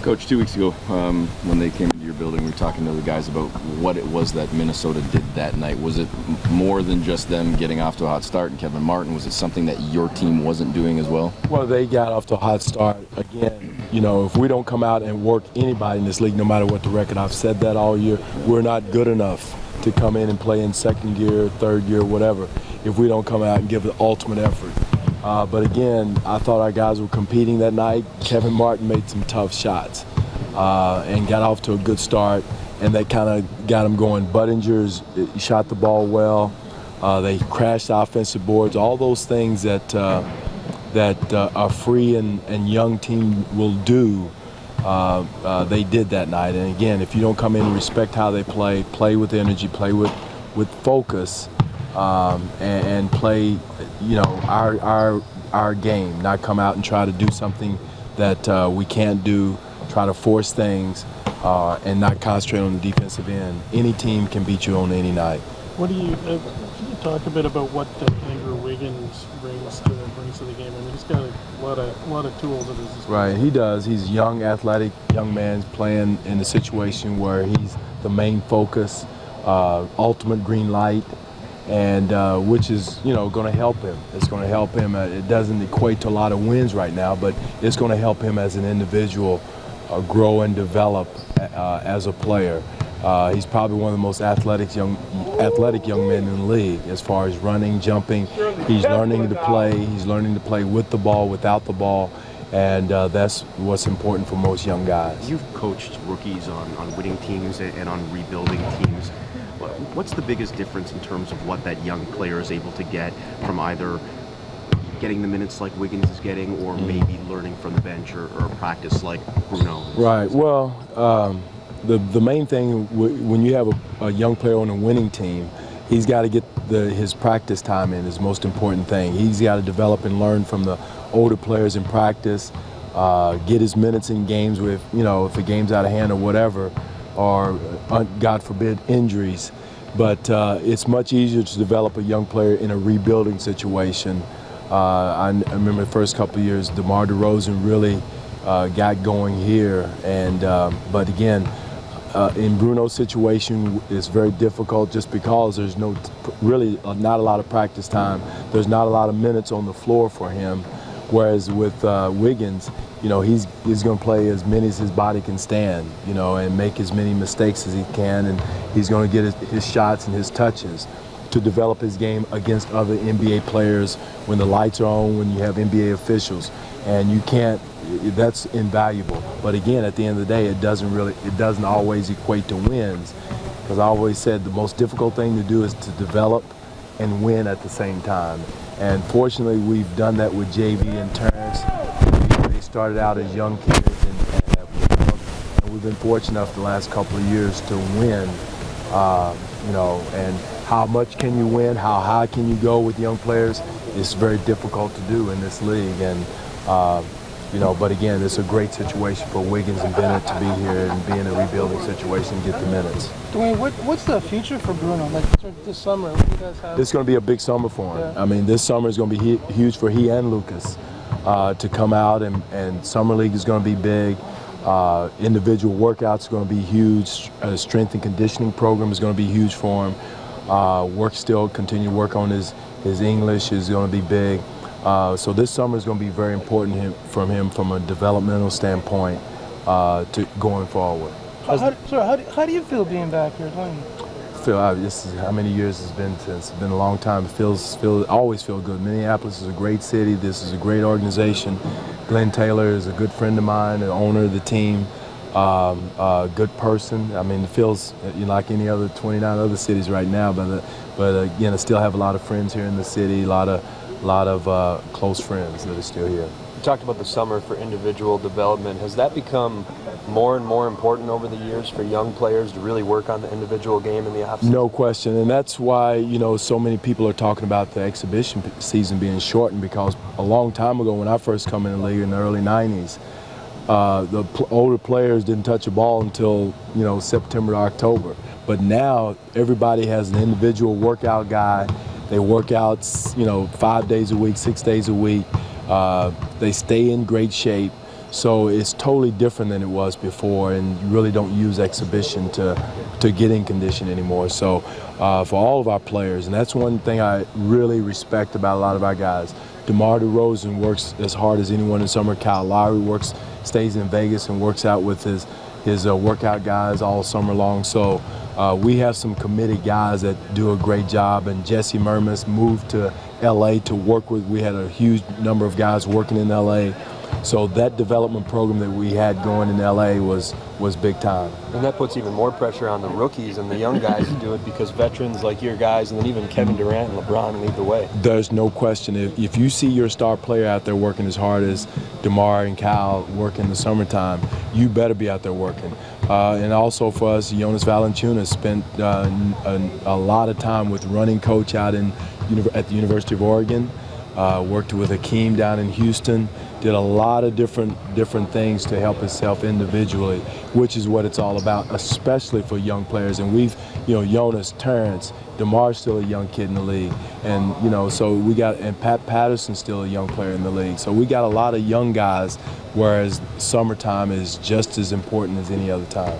Coach, 2 weeks ago, when they came into your building, we were talking to the guys about what it was that Minnesota did that night. Was it more than just them getting off to a hot start and Kevin Martin? Was it something that your team wasn't doing as well? Well, they got off to a hot start. Again, if we don't come out and work anybody in this league, no matter what the record, I've said that all year, we're not good enough to come in and play in second gear, third gear, whatever, if we don't come out and give the ultimate effort. But again, I thought our guys were competing that night. Kevin Martin made some tough shots and got off to a good start, and that kind of got him going. Buttinger's shot the ball well. They crashed the offensive boards. All those things that a free and young team will do, they did that night. And again, if you don't come in and respect how they play with energy, play with focus, and play, our game, not come out and try to do something that we can't do, try to force things, and not concentrate on the defensive end. Any team can beat you on any night. Can you talk a bit about what Andrew Wiggins brings to the game? I mean, he's got a lot of tools at his disposal. Right, he does. He's a young, athletic young man playing in a situation where he's the main focus, ultimate green light, and which is going to help him. It's going to help him. It doesn't equate to a lot of wins right now, but it's going to help him as an individual grow and develop as a player. He's probably one of the most athletic young men in the league as far as running, jumping. He's learning to play. He's learning to play with the ball, without the ball, and that's what's important for most young guys. You've coached rookies on winning teams and on rebuilding teams. What's the biggest difference in terms of what that young player is able to get from either getting the minutes like Wiggins is getting, or maybe learning from the bench or practice like Bruno? Right. Well, the main thing when you have a young player on a winning team, he's got to get his practice time in. Is the most important thing. He's got to develop and learn from the older players in practice, get his minutes in games with, if the game's out of hand or whatever, or God forbid injuries. But it's much easier to develop a young player in a rebuilding situation. I remember the first couple of years, DeMar DeRozan really got going here, and but again, in Bruno's situation, it's very difficult just because there's really not a lot of practice time. There's not a lot of minutes on the floor for him. Whereas with Wiggins, he's going to play as many as his body can stand, and make as many mistakes as he can, and he's going to get his shots and his touches to develop his game against other NBA players when the lights are on, when you have NBA officials, and that's invaluable. But again, at the end of the day, it doesn't always equate to wins, because I always said the most difficult thing to do is to develop and win at the same time. And fortunately, we've done that with JV and Terrence. They started out as young kids, and we've been fortunate enough the last couple of years to win. And how much can you win? How high can you go with young players? It's very difficult to do in this league. And but again, it's a great situation for Wiggins and Bennett to be here and be in a rebuilding situation and get the minutes. Dwane, what's the future for Bruno? Like this summer, what do you guys have? It's going to be a big summer for him. Yeah. I mean, this summer is going to be huge for he and Lucas to come out, and Summer League is going to be big. Individual workouts are going to be huge. Strength and conditioning program is going to be huge for him. Continue to work on his English is going to be big. So this summer is going to be very important from him from a developmental standpoint to going forward. How do you feel being back here, Dwane? This is how many years it's been since. It's been a long time. Always feel good. Minneapolis is a great city. This is a great organization. Glenn Taylor is a good friend of mine, the owner of the team, good person. I mean, it feels like any other 29 other cities right now. But again, I still have a lot of friends here in the city. A lot of close friends that are still here. You talked about the summer for individual development. Has that become more and more important over the years for young players to really work on the individual game in the offseason? No question, and that's why so many people are talking about the exhibition season being shortened, because a long time ago when I first come in the league in the early 90s, the older players didn't touch a ball until September to October. But now everybody has an individual workout guy. They work out 5 days a week, 6 days a week. They stay in great shape. So it's totally different than it was before, and you really don't use exhibition to get in condition anymore. So for all of our players, and that's one thing I really respect about a lot of our guys. DeMar DeRozan works as hard as anyone in summer. Kyle Lowry stays in Vegas and works out with his workout guys all summer long. So we have some committed guys that do a great job, and Jesse Murmas moved to LA to work with. We had a huge number of guys working in LA. So that development program that we had going in LA was big time. And that puts even more pressure on the rookies and the young guys to do it, because veterans like your guys, and then even Kevin Durant and LeBron, lead the way. There's no question. If you see your star player out there working as hard as DeMar and Kyle work in the summertime, you better be out there working. And also for us, Jonas Valanciunas spent a lot of time with running coach out at the University of Oregon, worked with Hakeem down in Houston, did a lot of different things to help himself individually, which is what it's all about, especially for young players. And we've, Jonas, Terrence, DeMar's still a young kid in the league, and so and Pat Patterson's still a young player in the league. So we got a lot of young guys, whereas summertime is just as important as any other time.